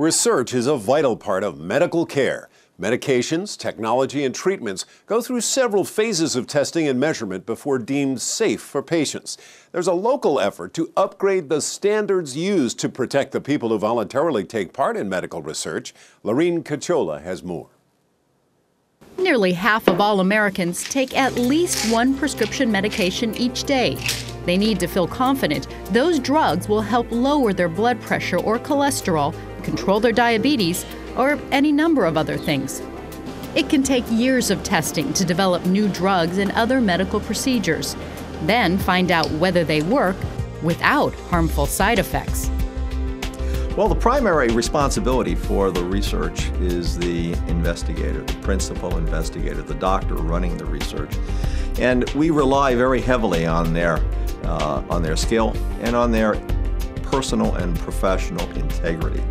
Research is a vital part of medical care. Medications, technology, and treatments go through several phases of testing and measurement before deemed safe for patients. There's a local effort to upgrade the standards used to protect the people who voluntarily take part in medical research. Lorene Cachola has more. Nearly half of all Americans take at least one prescription medication each day. They need to feel confident those drugs will help lower their blood pressure or cholesterol, control their diabetes, or any number of other things. It can take years of testing to develop new drugs and other medical procedures, then find out whether they work without harmful side effects. Well, the primary responsibility for the research is the investigator, the principal investigator, the doctor running the research. And we rely very heavily on their skill and on their personal and professional integrity.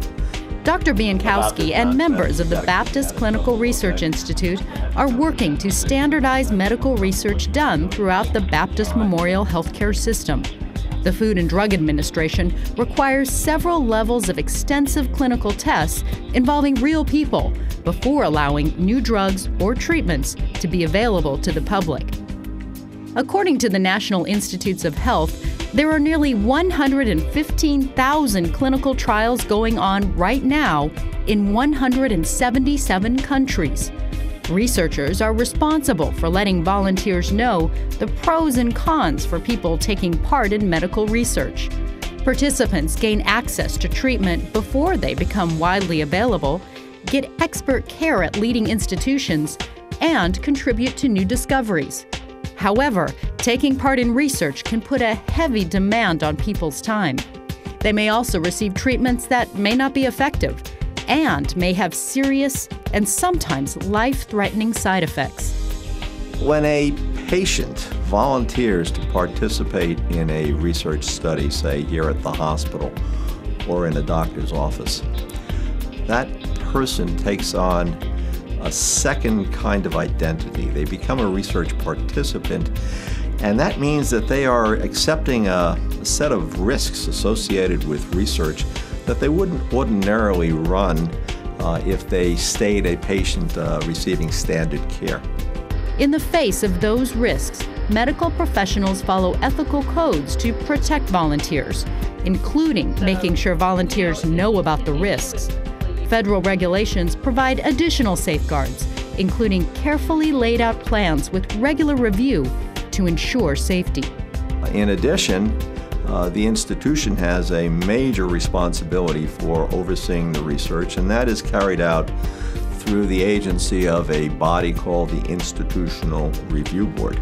Dr. Biankowski and members of the Baptist Clinical Research Institute are working to standardize medical research done throughout the Baptist Memorial Healthcare System. The Food and Drug Administration requires several levels of extensive clinical tests involving real people before allowing new drugs or treatments to be available to the public. According to the National Institutes of Health, there are nearly 115,000 clinical trials going on right now in 177 countries. Researchers are responsible for letting volunteers know the pros and cons for people taking part in medical research. Participants gain access to treatment before they become widely available, get expert care at leading institutions, and contribute to new discoveries. However, taking part in research can put a heavy demand on people's time. They may also receive treatments that may not be effective and may have serious and sometimes life-threatening side effects. When a patient volunteers to participate in a research study, say here at the hospital or in a doctor's office, that person takes on a second kind of identity. They become a research participant, and that means that they are accepting a set of risks associated with research that they wouldn't ordinarily run if they stayed a patient receiving standard care. In the face of those risks, medical professionals follow ethical codes to protect volunteers, including making sure volunteers know about the risks. Federal regulations provide additional safeguards, including carefully laid out plans with regular review to ensure safety. In addition, the institution has a major responsibility for overseeing the research, and that is carried out through the agency of a body called the Institutional Review Board.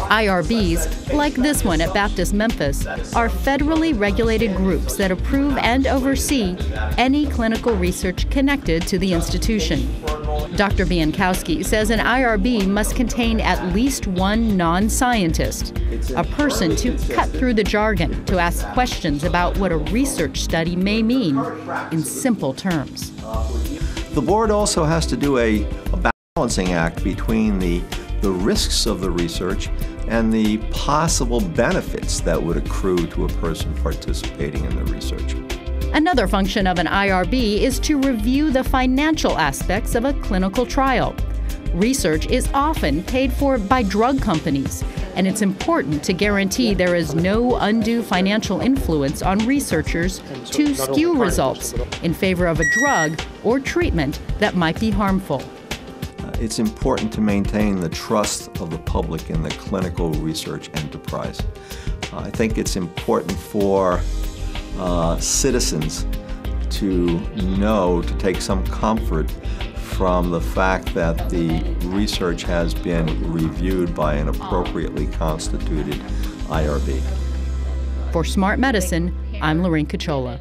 IRBs, like this one at Baptist Memphis, are federally regulated groups that approve and oversee any clinical research connected to the institution. Dr. Biankowski says an IRB must contain at least one non-scientist, a person to cut through the jargon to ask questions about what a research study may mean in simple terms. The board also has to do a balancing act between the risks of the research and the possible benefits that would accrue to a person participating in the research. Another function of an IRB is to review the financial aspects of a clinical trial. Research is often paid for by drug companies, and it's important to guarantee there is no undue financial influence on researchers to skew results in favor of a drug or treatment that might be harmful. It's important to maintain the trust of the public in the clinical research enterprise. I think it's important for citizens to know, to take some comfort from the fact that the research has been reviewed by an appropriately constituted IRB. For Smart Medicine, I'm Lorene Cachola.